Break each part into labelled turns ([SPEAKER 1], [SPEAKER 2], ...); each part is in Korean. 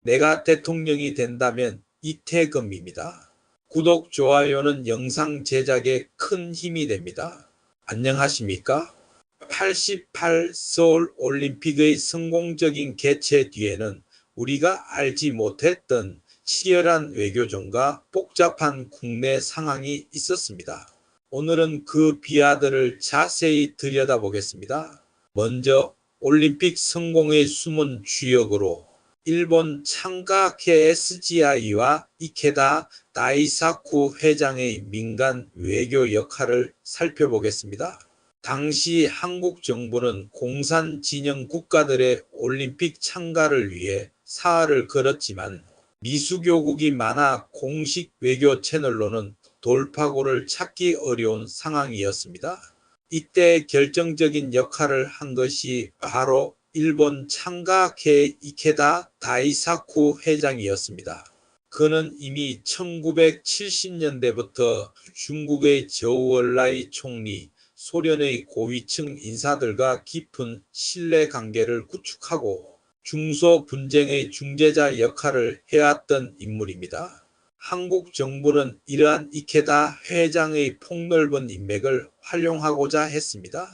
[SPEAKER 1] 내가 대통령이 된다면 이태금입니다. 구독, 좋아요는 영상 제작에 큰 힘이 됩니다. 안녕하십니까? 88 서울 올림픽의 성공적인 개최 뒤에는 우리가 알지 못했던 치열한 외교전과 복잡한 국내 상황이 있었습니다. 오늘은 그 비하들을 자세히 들여다보겠습니다. 먼저 올림픽 성공의 숨은 주역으로 일본 창가케 SGI와 이케다 다이사쿠 회장의 민간 외교 역할을 살펴보겠습니다. 당시 한국 정부는 공산 진영 국가들의 올림픽 참가를 위해 사활을 걸었지만 미수교국이 많아 공식 외교 채널로는 돌파구를 찾기 어려운 상황이었습니다. 이때 결정적인 역할을 한 것이 바로 일본 창가케 이케다 다이사쿠 회장이었습니다. 그는 이미 1970년대부터 중국의 저우얼라이 총리, 소련의 고위층 인사들과 깊은 신뢰관계를 구축하고 중소 분쟁의 중재자 역할을 해왔던 인물입니다. 한국 정부는 이러한 이케다 회장의 폭넓은 인맥을 활용하고자 했습니다.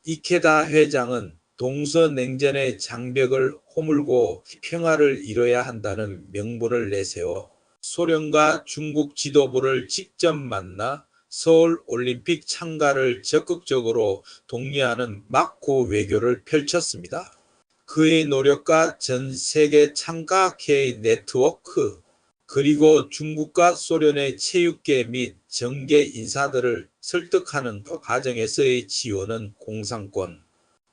[SPEAKER 1] 이케다 회장은 동서냉전의 장벽을 허물고 평화를 이뤄야 한다는 명분을 내세워 소련과 중국 지도부를 직접 만나 서울 올림픽 참가를 적극적으로 독려하는 막고 외교를 펼쳤습니다. 그의 노력과 전 세계 참가케이 네트워크, 그리고 중국과 소련의 체육계 및 정계 인사들을 설득하는 과정에서의 지원은 공산권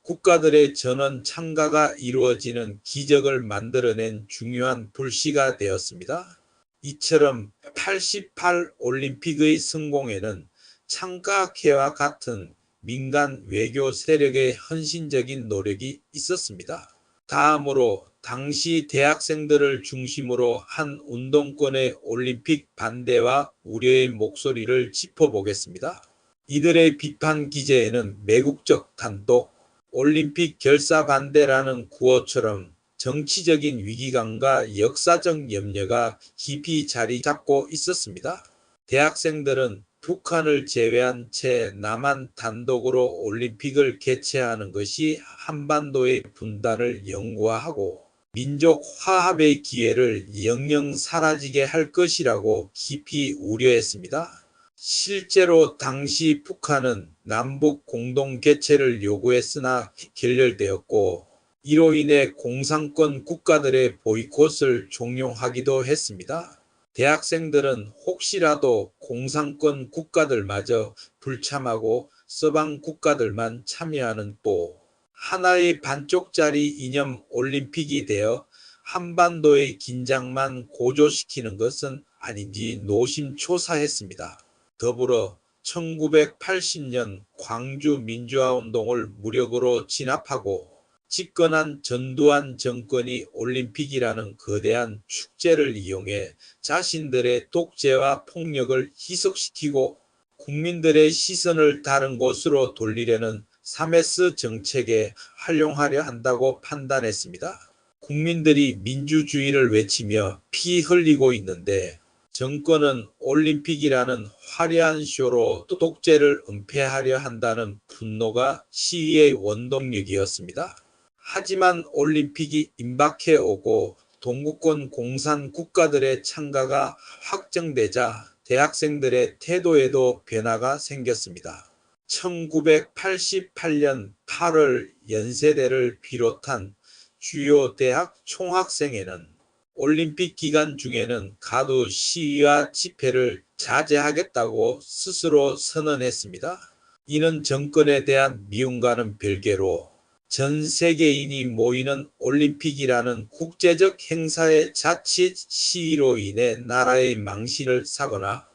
[SPEAKER 1] 국가들의 전원 참가가 이루어지는 기적을 만들어낸 중요한 불씨가 되었습니다. 이처럼 88 올림픽의 성공에는 창가케와 같은 민간 외교 세력의 헌신적인 노력이 있었습니다. 다음으로 당시 대학생들을 중심으로 한 운동권의 올림픽 반대와 우려의 목소리를 짚어보겠습니다. 이들의 비판 기제에는 매국적 단독, 올림픽 결사 반대라는 구호처럼 정치적인 위기감과 역사적 염려가 깊이 자리 잡고 있었습니다. 대학생들은 북한을 제외한 채 남한 단독으로 올림픽을 개최하는 것이 한반도의 분단을 영구화하고 민족 화합의 기회를 영영 사라지게 할 것이라고 깊이 우려했습니다. 실제로 당시 북한은 남북 공동 개최를 요구했으나 결렬되었고 이로 인해 공산권 국가들의 보이콧을 종용하기도 했습니다. 대학생들은 혹시라도 공산권 국가들마저 불참하고 서방 국가들만 참여하는 또 하나의 반쪽짜리 이념 올림픽이 되어 한반도의 긴장만 고조시키는 것은 아닌지 노심초사했습니다. 더불어 1980년 광주 민주화운동을 무력으로 진압하고 집권한 전두환 정권이 올림픽이라는 거대한 축제를 이용해 자신들의 독재와 폭력을 희석시키고 국민들의 시선을 다른 곳으로 돌리려는 3S 정책에 활용하려 한다고 판단했습니다. 국민들이 민주주의를 외치며 피 흘리고 있는데 정권은 올림픽이라는 화려한 쇼로 독재를 은폐하려 한다는 분노가 시위의 원동력이었습니다. 하지만 올림픽이 임박해 오고 동구권 공산 국가들의 참가가 확정되자 대학생들의 태도에도 변화가 생겼습니다. 1988년 8월 연세대를 비롯한 주요 대학 총학생회는 올림픽 기간 중에는 가두 시위와 집회를 자제하겠다고 스스로 선언했습니다. 이는 정권에 대한 미움과는 별개로 전 세계인이 모이는 올림픽이라는 국제적 행사의 자칫 시위로 인해 나라의 망신을 사거나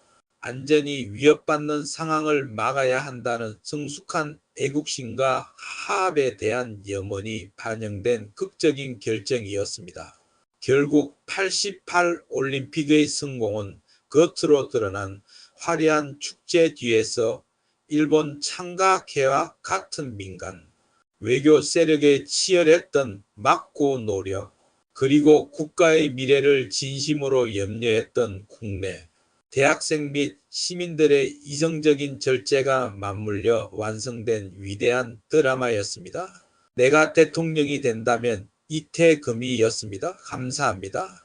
[SPEAKER 1] 안전이 위협받는 상황을 막아야 한다는 성숙한 애국심과 화합에 대한 염원이 반영된 극적인 결정이었습니다. 결국 88 올림픽의 성공은 겉으로 드러난 화려한 축제 뒤에서 일본 창가케와 같은 민간 외교 세력의 치열했던 막고 노력, 그리고 국가의 미래를 진심으로 염려했던 국내, 대학생 및 시민들의 이성적인 절제가 맞물려 완성된 위대한 드라마였습니다. 내가 대통령이 된다면 이태금이었습니다. 감사합니다.